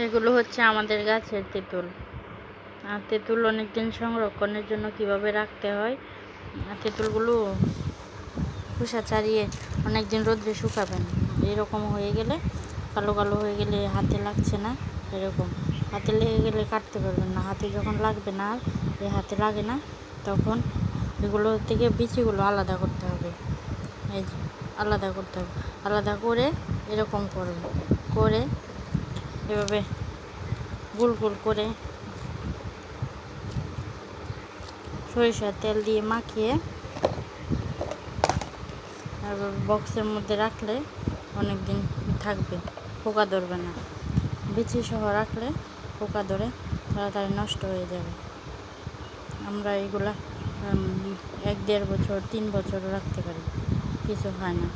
এগুলো হচ্ছে আমাদের গাছের তেঁতুল। আর তেঁতুল অনেকদিন সংরক্ষণের জন্য কিভাবে রাখতে হয়, তেঁতুলগুলো খোসা ছাড়িয়ে অনেকদিন রোদ্রে শুকাবেন। এরকম হয়ে গেলে, কালো কালো হয়ে গেলে হাতে লাগছে না, এরকম হাতে লেগে গেলে কাটতে পারবেন না। হাতে যখন লাগবে না, আর হাতে লাগে না, তখন এগুলো থেকে বিচিগুলো আলাদা করতে হবে। এই যে আলাদা করতে হবে, আলাদা করে এরকম করবে, করে এভাবে গোল গোল করে সরিষার তেল দিয়ে মাখিয়ে তারপর বক্সের মধ্যে রাখলে অনেক দিন থাকবে, পোকা ধরবে না। বিচি সহ রাখলে পোকা ধরে, তাড়াতাড়ি নষ্ট হয়ে যাবে। আমরা এগুলা 1-1.5 বছর 3 বছরও রাখতে পারি, কিছু হয় না।